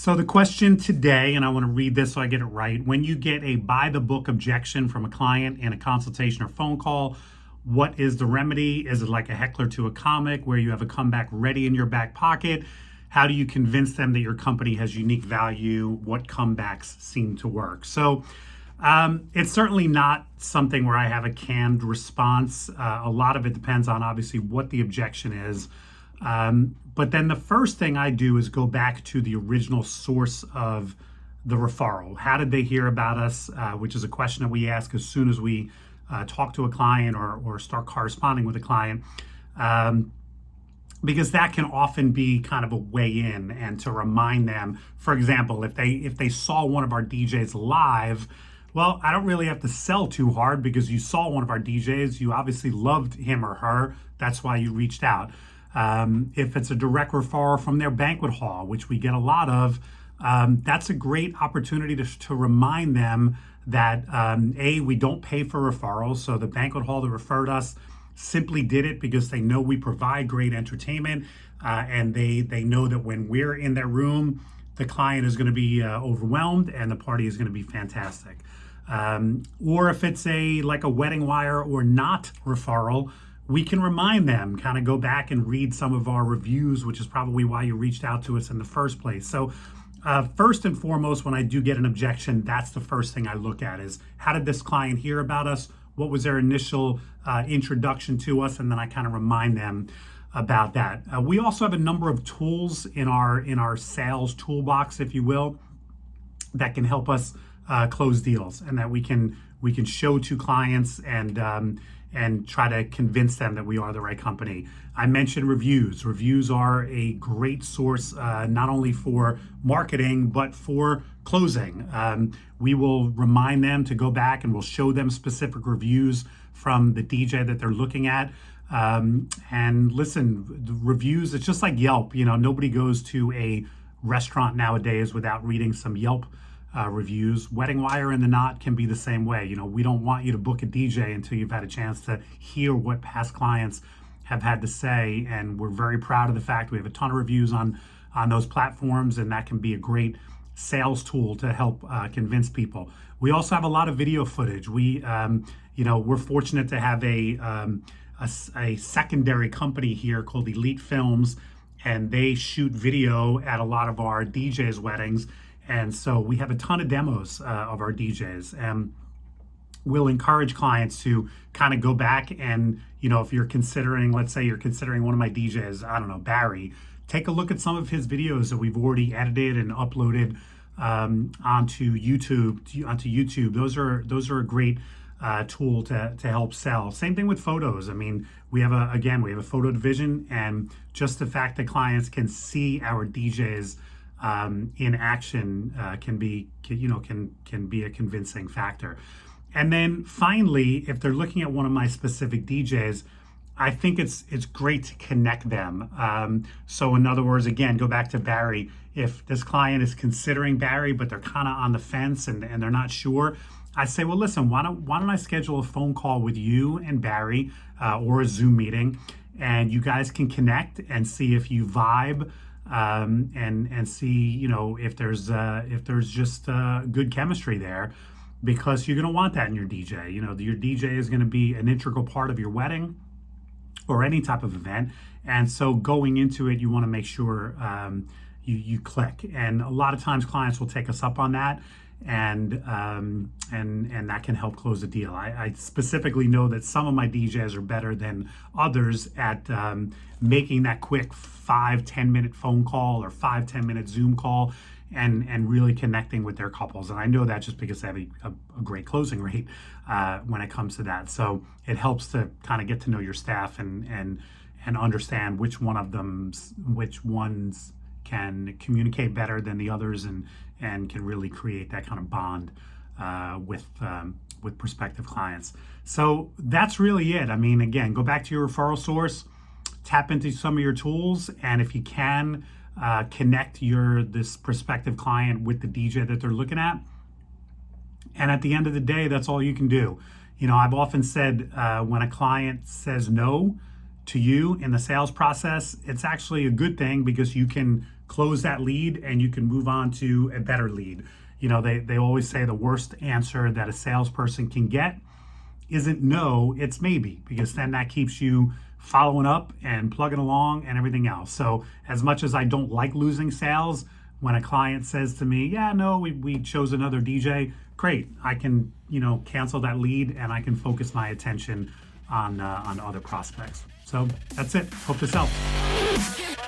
So the question today, and I want to read this so I get it right. When you get a by the book objection from a client in a consultation or phone call, what is the remedy? Is it like a heckler to a comic where you have a comeback ready in your back pocket? How do you convince them that your company has unique value? What comebacks seem to work? So it's certainly not something where I have a canned response. A lot of it depends on obviously what the objection is. But then the first thing I do is go back to the original source of the referral. How did they hear about us? Which is a question that we ask as soon as we talk to a client or start corresponding with a client. Because that can often be kind of a way in and to remind them. For example, if they saw one of our DJs live, well, I don't really have to sell too hard because you saw one of our DJs, you obviously loved him or her, that's why you reached out. If it's a direct referral from their banquet hall, which we get a lot of, that's a great opportunity to remind them that we don't pay for referrals. So the banquet hall that referred us simply did it because they know we provide great entertainment, and they know that when we're in their room, the client is going to be overwhelmed and the party is going to be fantastic. Or if it's like a wedding wire or not referral, we can remind them, kind of go back and read some of our reviews, which is probably why you reached out to us in the first place. So first and foremost, when I do get an objection, that's the first thing I look at is how did this client hear about us? What was their initial introduction to us? And then I kind of remind them about that. We also have a number of tools in our sales toolbox, if you will, that can help us close deals and that we can show to clients and try to convince them that we are the right company. I mentioned reviews. Reviews are a great source, not only for marketing, but for closing. We will remind them to go back and we'll show them specific reviews from the DJ that they're looking at. And listen, the reviews, it's just like Yelp. Nobody goes to a restaurant nowadays without reading some Yelp reviews. Wedding Wire and The Knot can be the same way. We don't want you to book a DJ until you've had a chance to hear what past clients have had to say. And we're very proud of the fact we have a ton of reviews on those platforms, and that can be a great sales tool to help convince people. We also have a lot of video footage. We're fortunate to have a secondary company here called Elite Films, and they shoot video at a lot of our DJs' weddings. And so we have a ton of demos of our DJs, and we'll encourage clients to kind of go back and, if you're considering, let's say you're considering one of my DJs, I don't know, Barry, take a look at some of his videos that we've already edited and uploaded onto YouTube. Those are a great tool to help sell. Same thing with photos. I mean, we have a photo division, and just the fact that clients can see our DJs in action can be a convincing factor. And then finally, if they're looking at one of my specific DJs, I think it's great to connect them. So in other words, again, go back to Barry. If this client is considering Barry, but they're kind of on the fence and they're not sure, I say, well, listen, why don't I schedule a phone call with you and Barry or a Zoom meeting, and you guys can connect and see if you vibe. And see, if there's just good chemistry there, because you're going to want that in your DJ. Your DJ is going to be an integral part of your wedding or any type of event. And so going into it, you want to make sure you click. And a lot of times clients will take us up on that. And that can help close the deal. I specifically know that some of my DJs are better than others at making that quick 5-10 minute phone call or 5-10 minute Zoom call and really connecting with their couples. And I know that just because they have a great closing rate when it comes to that. So it helps to kind of get to know your staff and understand which ones can communicate better than the others and can really create that kind of bond with prospective clients. So that's really it. I mean, again, go back to your referral source, tap into some of your tools, and if you can, connect this prospective client with the DJ that they're looking at. And at the end of the day, that's all you can do. I've often said when a client says no to you in the sales process, it's actually a good thing because you can close that lead and you can move on to a better lead. You know, they always say the worst answer that a salesperson can get isn't no, it's maybe, because then that keeps you following up and plugging along and everything else. So as much as I don't like losing sales, when a client says to me, yeah, no, we chose another DJ, great. I can, cancel that lead and I can focus my attention on other prospects. So that's it. Hope this helps.